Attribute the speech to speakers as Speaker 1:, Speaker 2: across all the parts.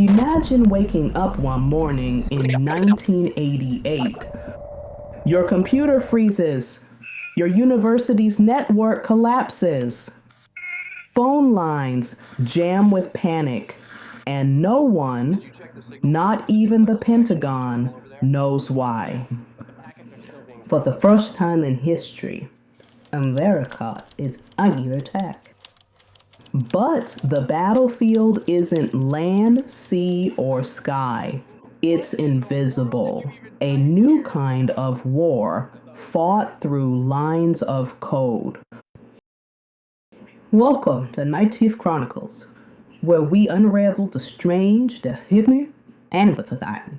Speaker 1: Imagine waking up one morning in 1988. Your computer freezes. Your university's network collapses. Phone lines jam with panic. And no one, not even the Pentagon, knows why. For the first time in history, America is under attack. But the battlefield isn't land, sea, or sky. It's invisible. A new kind of war fought through lines of code. Welcome to Nightshift Chronicles, where we unravel the strange, the hidden, and the forgotten.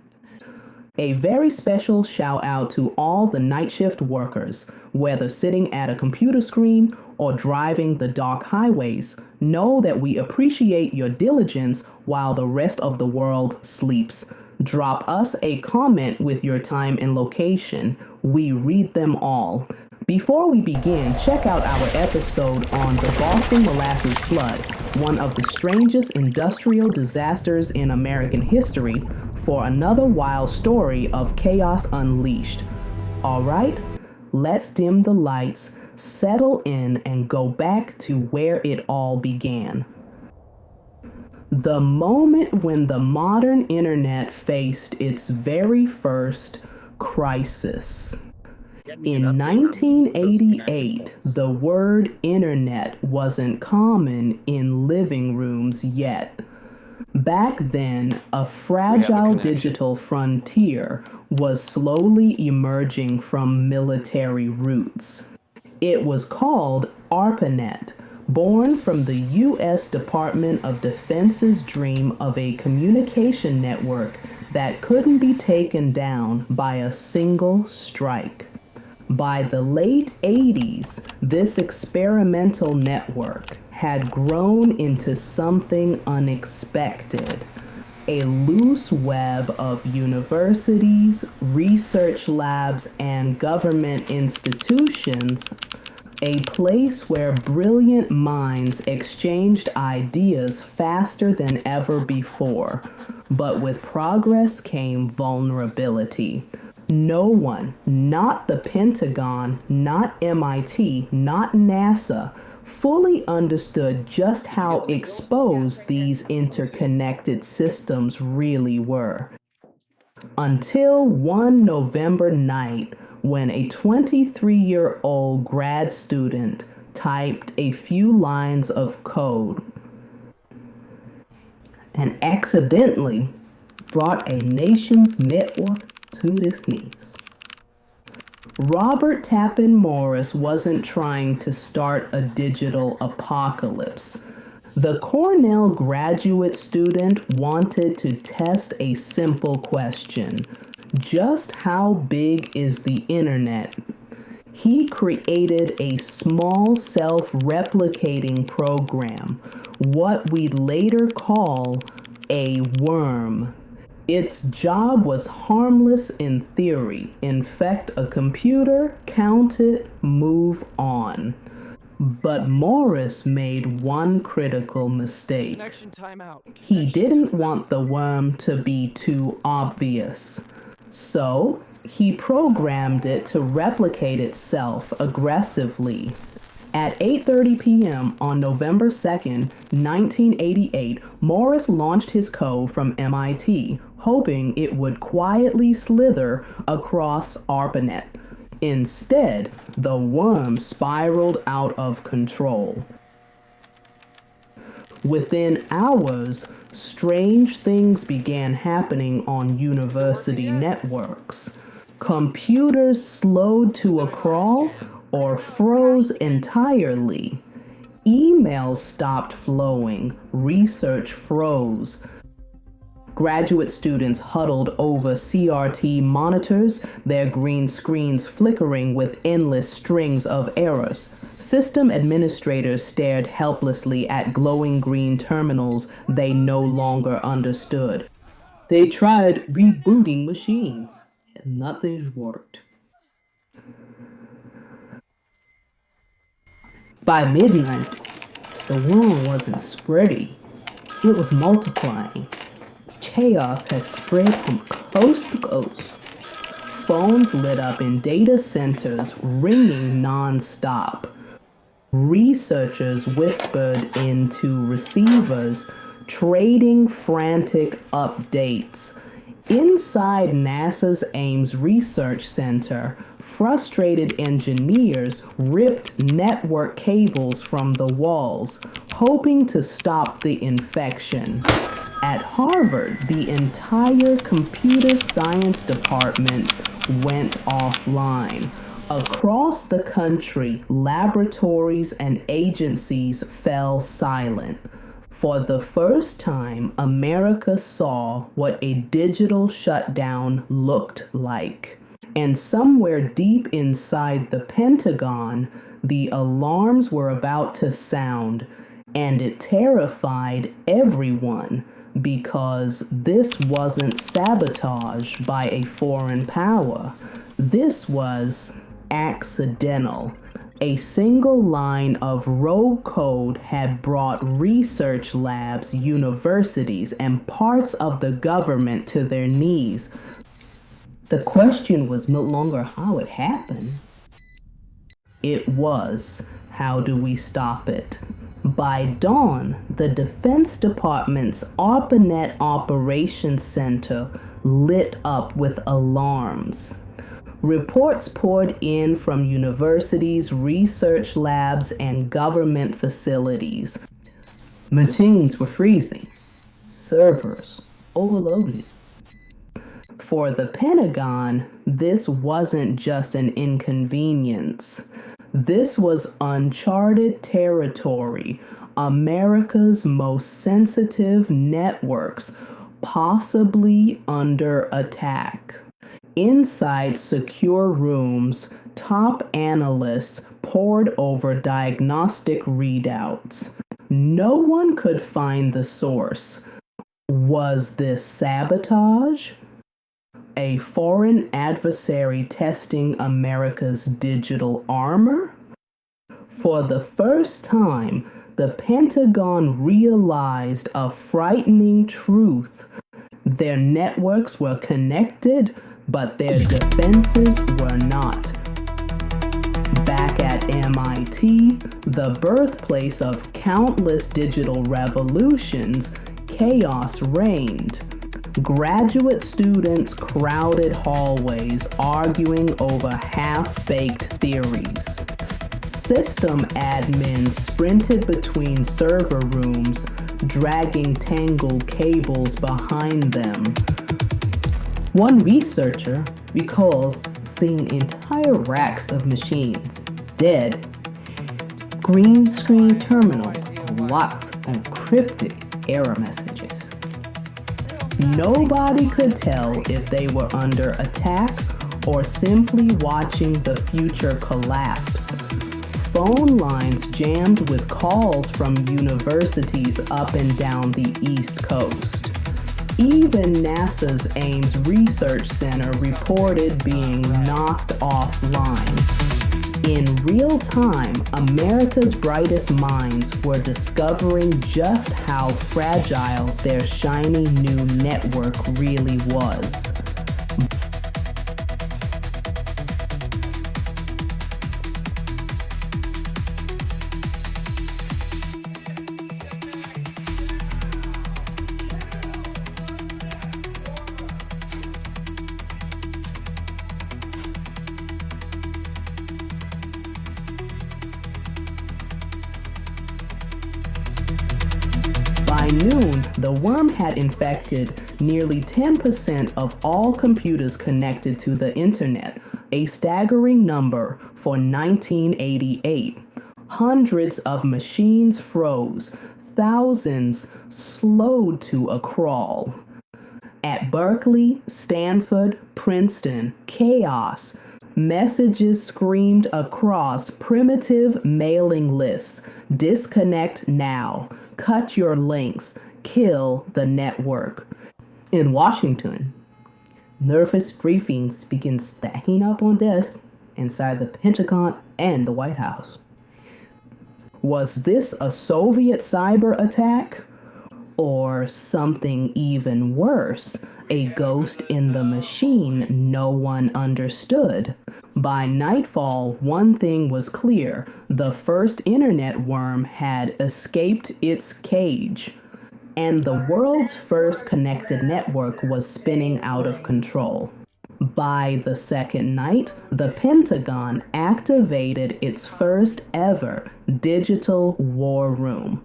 Speaker 1: A very special shout out to all the night shift workers, whether sitting at a computer screen or driving the dark highways. Know that we appreciate your diligence while the rest of the world sleeps. Drop us a comment with your time and location. We read them all. Before we begin, check out our episode on the Boston Molasses Flood, one of the strangest industrial disasters in American history, for another wild story of chaos unleashed. All right, let's dim the lights, settle in, and go back to where it all began. The moment when the modern internet faced its very first crisis. In 1988, the word internet wasn't common in living rooms yet. Back then, a fragile digital frontier was slowly emerging from military roots. It was called ARPANET, born from the U.S. Department of Defense's dream of a communication network that couldn't be taken down by a single strike. By the late 80s, this experimental network had grown into something unexpected. A loose web of universities, research labs, and government institutions, a place where brilliant minds exchanged ideas faster than ever before. But with progress came vulnerability. No one, not the Pentagon, not MIT, not NASA, fully understood just how exposed these interconnected systems really were. Until one November night, when a 23-year-old grad student typed a few lines of code and accidentally brought a nation's network to its knees. Robert Tappan Morris wasn't trying to start a digital apocalypse. The Cornell graduate student wanted to test a simple question. Just how big is the internet? He created a small self-replicating program, what we'd later call a worm. Its job was harmless in theory. Infect a computer, count it, move on. But Morris made one critical mistake. He didn't want the worm to be too obvious. So, he programmed it to replicate itself aggressively. At 8:30 p.m. on November 2nd, 1988, Morris launched his code from MIT, hoping it would quietly slither across ARPANET. Instead, the worm spiraled out of control. Within hours, strange things began happening on university networks. Computers slowed to a crawl or froze entirely. Emails stopped flowing, research froze. Graduate students huddled over CRT monitors, their green screens flickering with endless strings of errors. System administrators stared helplessly at glowing green terminals they no longer understood. They tried rebooting machines, and nothing worked. By midnight, the worm wasn't spreading, it was multiplying. chaos has spread from coast to coast. Phones lit up in data centers, ringing non-stop. Researchers whispered into receivers, trading frantic updates. Inside NASA's Ames Research Center, frustrated engineers ripped network cables from the walls, hoping to stop the infection. At Harvard, the entire computer science department went offline. Across the country, laboratories and agencies fell silent. For the first time, America saw what a digital shutdown looked like. And somewhere deep inside the Pentagon, the alarms were about to sound, and it terrified everyone because this wasn't sabotage by a foreign power. This was accidental. A single line of rogue code had brought research labs, universities, and parts of the government to their knees. The question was no longer how it happened. It was, how do we stop it? By dawn, the Defense Department's ARPANET Operations Center lit up with alarms. Reports poured in from universities, research labs, and government facilities. Machines were freezing. Servers overloaded. For the Pentagon, this wasn't just an inconvenience. This was uncharted territory. America's most sensitive networks, possibly under attack. Inside secure rooms, top analysts pored over diagnostic readouts. No one could find the source. Was this sabotage? A foreign adversary testing America's digital armor? For the first time, the Pentagon realized a frightening truth. Their networks were connected, but their defenses were not. Back at MIT, the birthplace of countless digital revolutions, chaos reigned. Graduate students crowded hallways arguing over half-baked theories. System admins sprinted between server rooms, dragging tangled cables behind them. One researcher recalls seeing entire racks of machines dead. Green screen terminals locked on cryptic error messages. Nobody could tell if they were under attack or simply watching the future collapse. Phone lines jammed with calls from universities up and down the East Coast. Even NASA's Ames Research Center reported being knocked offline. In real time, America's brightest minds were discovering just how fragile their shiny new network really was. By noon, the worm had infected nearly 10% of all computers connected to the internet, a staggering number for 1988. Hundreds of machines froze, thousands slowed to a crawl. At Berkeley, Stanford, Princeton, chaos. Messages screamed across primitive mailing lists. Disconnect now. Cut your links. Kill the network. In Washington, nervous briefings begin stacking up on desks inside the Pentagon and the White House. Was this a Soviet cyber attack? Or something even worse, a ghost in the machine no one understood. By nightfall, one thing was clear: the first internet worm had escaped its cage, and the world's first connected network was spinning out of control. By the second night, the Pentagon activated its first ever digital war room.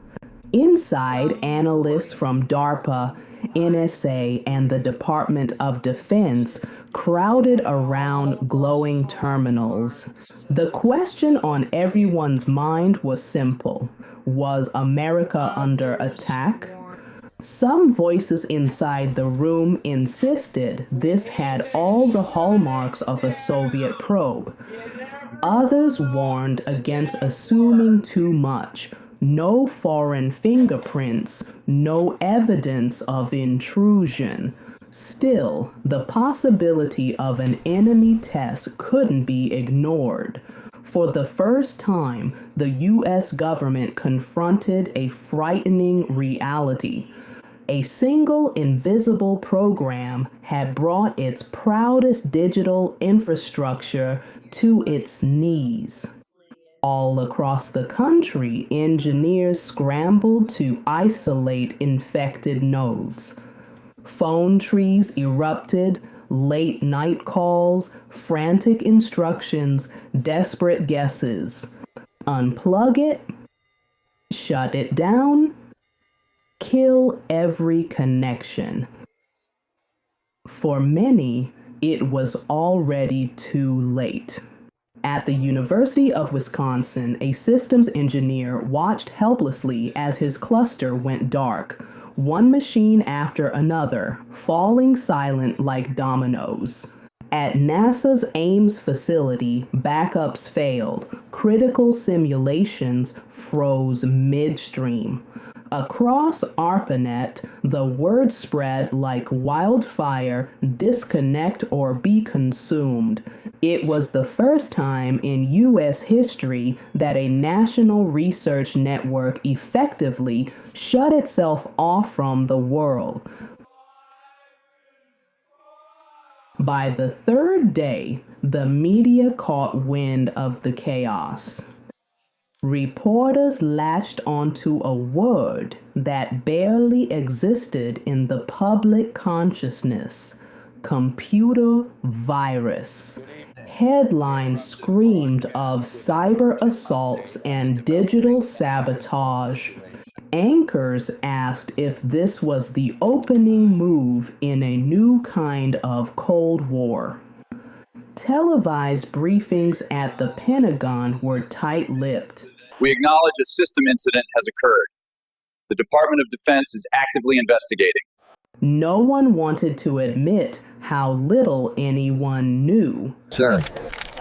Speaker 1: Inside, analysts from DARPA, NSA, and the Department of Defense crowded around glowing terminals. The question on everyone's mind was simple: was America under attack? Some voices inside the room insisted this had all the hallmarks of a Soviet probe. Others warned against assuming too much. No foreign fingerprints, no evidence of intrusion. Still, the possibility of an enemy test couldn't be ignored. For the first time, the U.S. government confronted a frightening reality. A single invisible program had brought its proudest digital infrastructure to its knees. All across the country, engineers scrambled to isolate infected nodes. Phone trees erupted, late night calls, frantic instructions, desperate guesses. Unplug it, shut it down, kill every connection. For many, it was already too late. At the University of Wisconsin, a systems engineer watched helplessly as his cluster went dark, one machine after another, falling silent like dominoes. At NASA's Ames facility, backups failed. Critical simulations froze midstream. Across ARPANET, the word spread like wildfire: disconnect or be consumed. It was the first time in U.S. history that a national research network effectively shut itself off from the world. By the third day, the media caught wind of the chaos. Reporters latched onto a word that barely existed in the public consciousness: computer virus. Headlines screamed of cyber assaults and digital sabotage. Anchors asked if this was the opening move in a new kind of Cold War. Televised briefings at the Pentagon were tight-lipped.
Speaker 2: We acknowledge a system incident has occurred. The Department of Defense is actively investigating.
Speaker 1: No one wanted to admit how little anyone knew.
Speaker 3: Sir,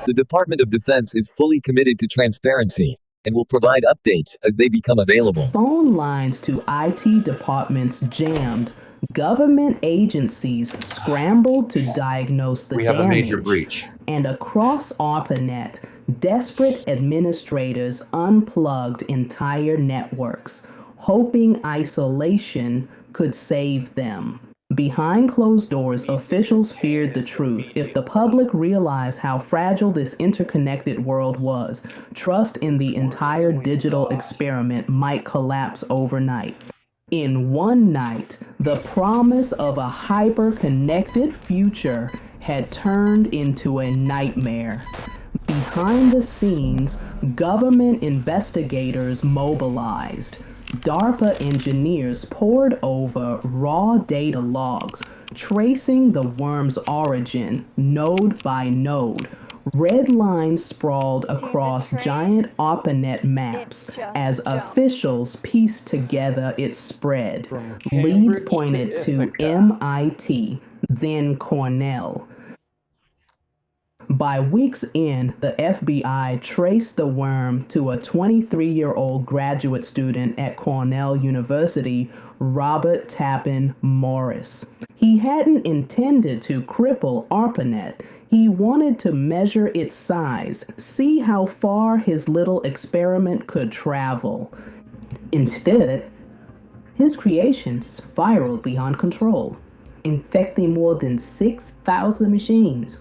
Speaker 3: the Department of Defense is fully committed to transparency and will provide updates as they become available.
Speaker 1: Phone lines to IT departments jammed. Government agencies scrambled to diagnose the damage.
Speaker 4: We have a major breach.
Speaker 1: And across ARPANET, desperate administrators unplugged entire networks, hoping isolation could save them. Behind closed doors, officials feared the truth. If the public realized how fragile this interconnected world was, trust in the entire digital experiment might collapse overnight. In one night, the promise of a hyper-connected future had turned into a nightmare. Behind the scenes, government investigators mobilized. DARPA engineers pored over raw data logs, tracing the worm's origin node by node. Red lines sprawled across giant ARPANET maps as officials pieced together its spread. Leads pointed to MIT, then Cornell. By week's end, the FBI traced the worm to a 23-year-old graduate student at Cornell University, Robert Tappan Morris. He hadn't intended to cripple ARPANET. He wanted to measure its size, see how far his little experiment could travel. Instead, His creation spiraled beyond control, infecting more than 6,000 machines,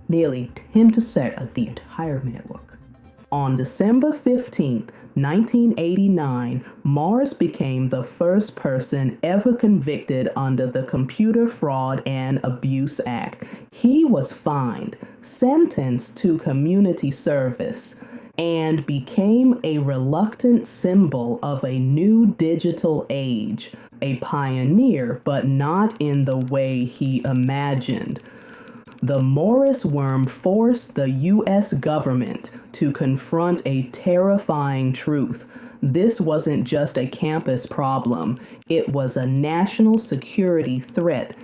Speaker 1: nearly 10% of the entire network. On December 15th, 1989, Morris became the first person ever convicted under the Computer Fraud and Abuse Act. He was fined, sentenced to community service, and became a reluctant symbol of a new digital age, a pioneer, but not in the way he imagined. The Morris worm forced the U.S. government to confront a terrifying truth. This wasn't just a campus problem, it was a national security threat.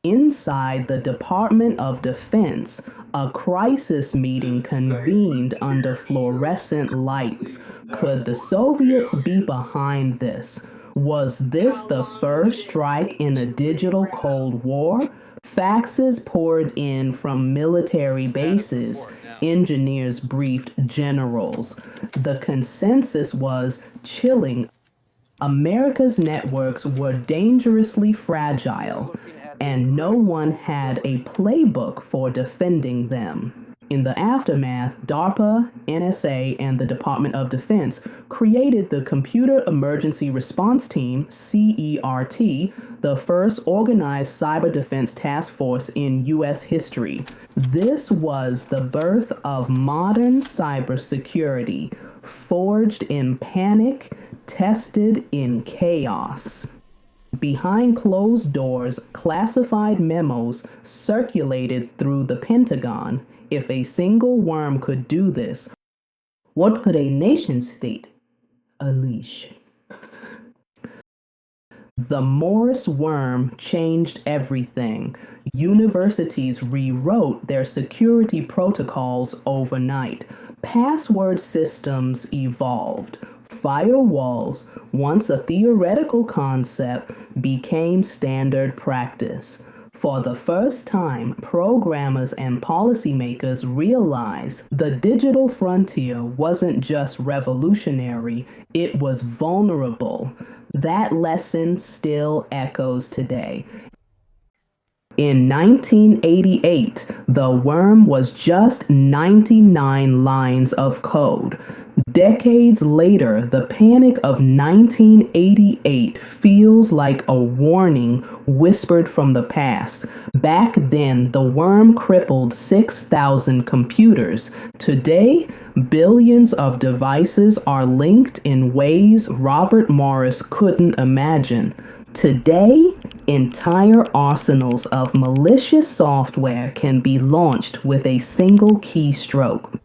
Speaker 1: Inside the Department of Defense, a crisis meeting convened under fluorescent lights. Could the Soviets be behind this? Was this the first strike in a digital Cold War? Faxes poured in from military bases. Engineers briefed generals. The consensus was chilling. America's networks were dangerously fragile, and no one had a playbook for defending them. In the aftermath, DARPA, NSA, and the Department of Defense created the Computer Emergency Response Team, CERT, the first organized cyber defense task force in U.S. history. This was the birth of modern cybersecurity, forged in panic, tested in chaos. Behind closed doors, classified memos circulated through the Pentagon. If a single worm could do this, what could a nation-state unleash? The Morris worm changed everything. Universities rewrote their security protocols overnight. Password systems evolved. Firewalls, once a theoretical concept, became standard practice. For the first time, programmers and policymakers realized the digital frontier wasn't just revolutionary, it was vulnerable. That lesson still echoes today. In 1988, the worm was just 99 lines of code. Decades later, the panic of 1988 feels like a warning whispered from the past. Back then, the worm crippled 6,000 computers. Today, billions of devices are linked in ways Robert Morris couldn't imagine. Today, entire arsenals of malicious software can be launched with a single keystroke.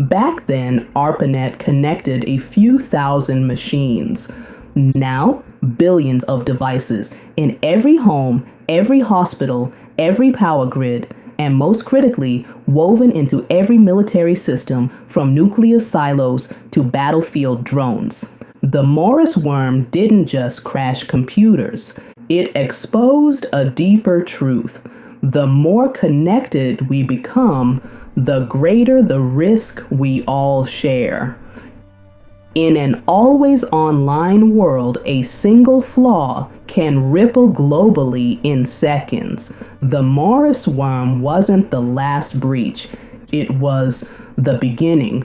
Speaker 1: Back then, ARPANET connected a few thousand machines. Now, billions of devices in every home, every hospital, every power grid, and most critically, woven into every military system from nuclear silos to battlefield drones. The Morris worm didn't just crash computers. It exposed a deeper truth. The more connected we become, the greater the risk we all share. In an always online world, a single flaw can ripple globally in seconds. The Morris worm wasn't the last breach. It was the beginning.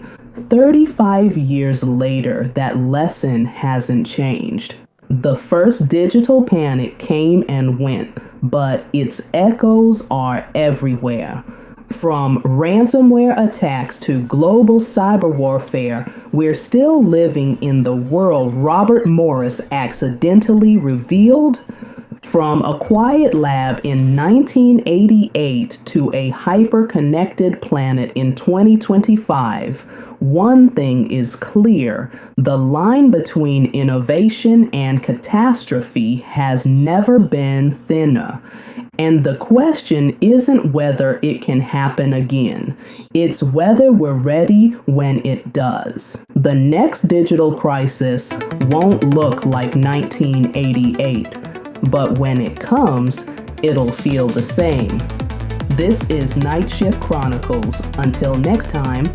Speaker 1: 35 years later, that lesson hasn't changed. The first digital panic came and went, but its echoes are everywhere. From ransomware attacks to global cyber warfare, we're still living in the world Robert Morris accidentally revealed. From a quiet lab in 1988 to a hyper-connected planet in 2025, one thing is clear: the line between innovation and catastrophe has never been thinner. And the question isn't whether it can happen again. It's whether we're ready when it does. The next digital crisis won't look like 1988, but when it comes, it'll feel the same. This is Nightshift Chronicles. Until next time,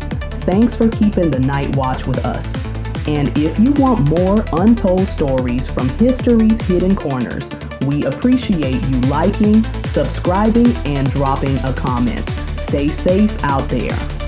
Speaker 1: thanks for keeping the night watch with us. And if you want more untold stories from history's hidden corners, we appreciate you liking, subscribing, and dropping a comment. Stay safe out there.